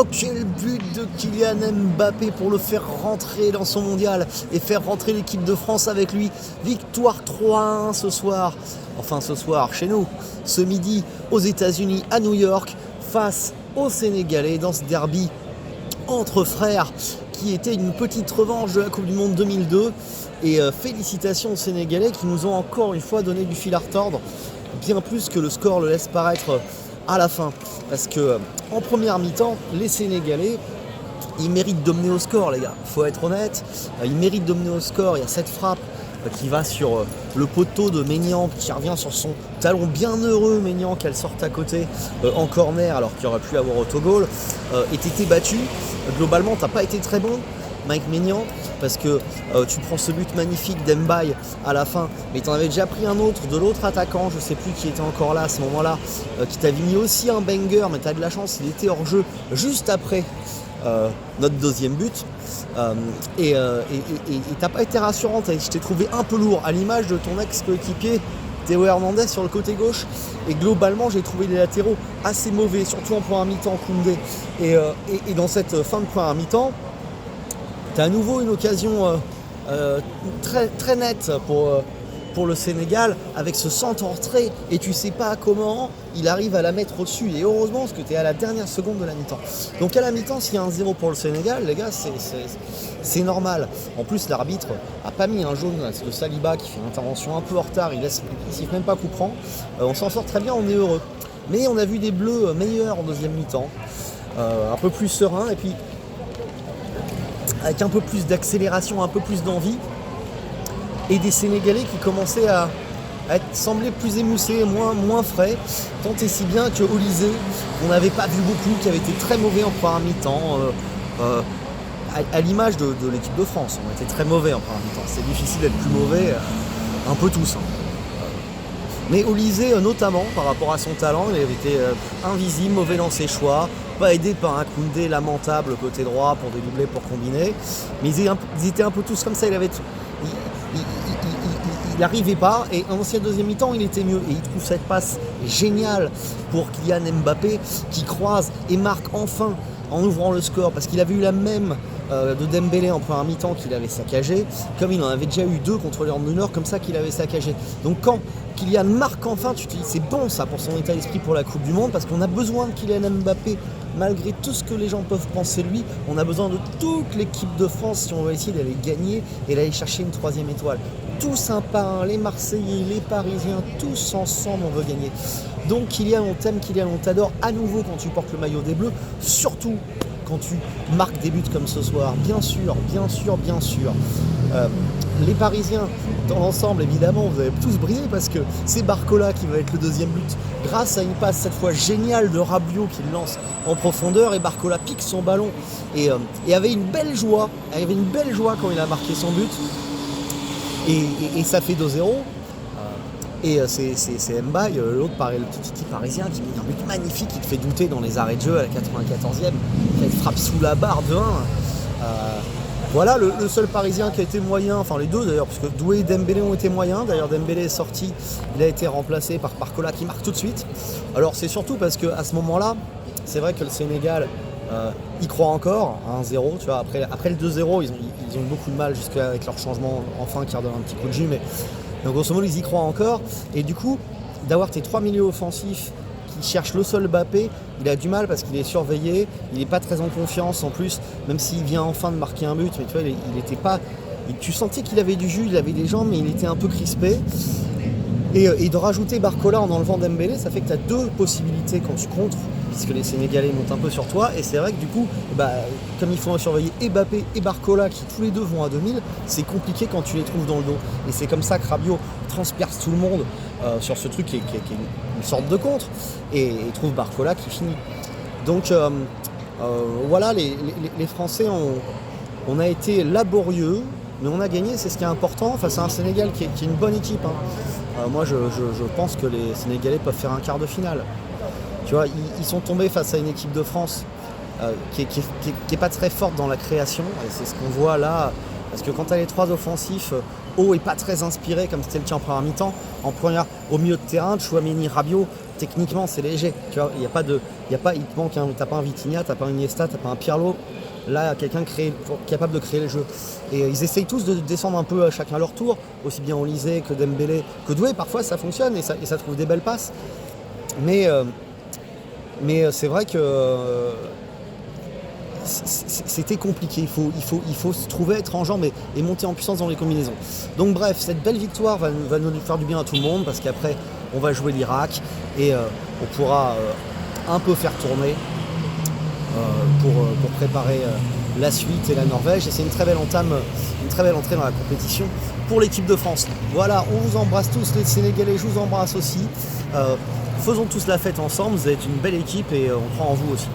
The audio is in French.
Oh, quel but de Kylian Mbappé pour le faire rentrer dans son mondial et faire rentrer l'équipe de France avec lui. Victoire 3-1 ce soir, enfin ce soir chez nous, ce midi aux États-Unis à New York face aux Sénégalais dans ce derby entre frères qui était une petite revanche de la Coupe du Monde 2002. Et félicitations aux Sénégalais qui nous ont encore une fois donné du fil à retordre, bien plus que le score le laisse paraître à la fin. Parce que en première mi-temps, les Sénégalais, ils méritent de mener au score, les gars. Il faut être honnête, ils méritent de mener au score. Il y a cette frappe qui va sur le poteau de Maignan, qui revient sur son talon bien heureux, Maignan, qu'elle sorte à côté en corner, alors qu'il aurait pu avoir autogol. Et t'étais battu. Globalement, t'as pas été très bon, Mike Maignan, parce que tu prends ce but magnifique d'Mbaye à la fin, mais tu en avais déjà pris un autre de l'autre attaquant, je sais plus qui était encore là à ce moment-là, qui t'avait mis aussi un banger, mais tu as de la chance, il était hors jeu juste après notre deuxième but. Et t'as pas été rassurante, je t'ai trouvé un peu lourd, à l'image de ton ex-coéquipier Théo Hernandez sur le côté gauche, et globalement j'ai trouvé les latéraux assez mauvais, surtout en première mi-temps, Koundé. Et dans cette fin de première mi-temps, tu as à nouveau une occasion très, très nette pour le Sénégal avec ce centre en retrait et tu sais pas comment il arrive à la mettre au-dessus. Et heureusement parce que tu es à la dernière seconde de la mi-temps. Donc à la mi-temps, s'il y a un 0 pour le Sénégal, les gars, c'est normal. En plus, l'arbitre a pas mis un jaune, c'est le Saliba qui fait une intervention un peu en retard, il siffle même pas coup franc. On s'en sort très bien, on est heureux. Mais on a vu des bleus meilleurs en deuxième mi-temps, un peu plus sereins et puis avec un peu plus d'accélération, un peu plus d'envie, et des Sénégalais qui commençaient à sembler plus émoussés, moins frais, tant et si bien que Olysée, on n'avait pas vu beaucoup, qui avait été très mauvais en première mi-temps, à l'image de l'équipe de France, on était très mauvais en première mi-temps, c'est difficile d'être plus mauvais, un peu tous. Mais Olysée, notamment, par rapport à son talent, il avait été invisible, mauvais dans ses choix, pas aidé par un Koundé lamentable côté droit pour dédoubler, pour combiner. Mais ils étaient un peu tous comme ça, il n'arrivait pas, et en ancien deuxième mi-temps, il était mieux. Et il trouve cette passe géniale pour Kylian Mbappé, qui croise et marque enfin en ouvrant le score, parce qu'il avait eu la même de Dembélé en première mi-temps qu'il avait saccagé, comme il en avait déjà eu deux contre les Nord comme ça qu'il avait saccagé. Donc quand Kylian marque enfin, tu te dis c'est bon ça pour son état d'esprit pour la Coupe du Monde, parce qu'on a besoin de Kylian Mbappé, malgré tout ce que les gens peuvent penser de lui, on a besoin de toute l'équipe de France si on veut essayer d'aller gagner et d'aller chercher une troisième étoile. Tous un par un, les Marseillais, les Parisiens, tous ensemble on veut gagner. Donc Kylian, on t'aime, Kylian, on t'adore à nouveau quand tu portes le maillot des Bleus, surtout quand tu marques des buts comme ce soir, bien sûr. Les Parisiens, dans l'ensemble, évidemment, vous avez tous brillé parce que c'est Barcola qui va être le deuxième but grâce à une passe cette fois géniale de Rabiot qui le lance en profondeur et Barcola pique son ballon et avait une belle joie quand il a marqué son but et ça fait 2-0. Et c'est Mbaye, l'autre le petit parisien qui met un but magnifique, qui te fait douter dans les arrêts de jeu à la 94e, qui frappe sous la barre de 1. Voilà le seul parisien qui a été moyen, enfin les deux d'ailleurs, parce que Doué et Dembélé ont été moyens. D'ailleurs Dembélé est sorti, il a été remplacé par Barcola qui marque tout de suite. Alors c'est surtout parce qu'à ce moment-là, c'est vrai que le Sénégal y croit encore, 1-0, tu vois, après le 2-0, ils ont eu beaucoup de mal jusqu'avec leur changement enfin qui redonne un petit coup de jus, mais donc grosso modo ils y croient encore, et du coup d'avoir tes trois milieux offensifs qui cherchent le seul Mbappé, il a du mal parce qu'il est surveillé, il n'est pas très en confiance en plus, même s'il vient enfin de marquer un but, mais tu vois il était pas, tu sentais qu'il avait du jus, il avait des jambes, mais il était un peu crispé. Et de rajouter Barcola en enlevant Dembélé, ça fait que tu as deux possibilités quand tu contres, puisque les Sénégalais montent un peu sur toi, et c'est vrai que du coup, comme il faut surveiller Mbappé et Barcola, qui tous les deux vont à 2000, c'est compliqué quand tu les trouves dans le dos. Et c'est comme ça que Rabiot transperce tout le monde sur ce truc qui est une sorte de contre, et trouve Barcola qui finit. Donc voilà, les Français on a été laborieux, mais on a gagné, c'est ce qui est important, face à un Sénégal qui est une bonne équipe. Moi je pense que les Sénégalais peuvent faire un quart de finale. Tu vois, ils sont tombés face à une équipe de France qui est pas très forte dans la création, et c'est ce qu'on voit là, parce que quand tu as les trois offensifs, O est pas très inspiré comme c'était le cas en première mi-temps. En première, au milieu de terrain, Tchouaméni, Rabiot, techniquement c'est léger. Tu vois, il te manque t'as pas un Vitinha, t'as pas un Iniesta, t'as pas un Pirlo. Là, quelqu'un capable de créer le jeu. Et ils essayent tous de descendre un peu chacun à leur tour, aussi bien Olysée que Dembélé, que Doué. Parfois, ça fonctionne et ça trouve des belles passes. Mais c'est vrai que c'était compliqué. Il faut se trouver, être en jambes et monter en puissance dans les combinaisons. Donc bref, cette belle victoire va nous faire du bien à tout le monde parce qu'après, on va jouer l'Irak et on pourra un peu faire tourner pour préparer la suite et la Norvège. Et c'est une très belle entrée dans la compétition pour l'équipe de France. Voilà, on vous embrasse tous, les Sénégalais, je vous embrasse aussi. Faisons tous la fête ensemble, vous êtes une belle équipe et on croit en vous aussi.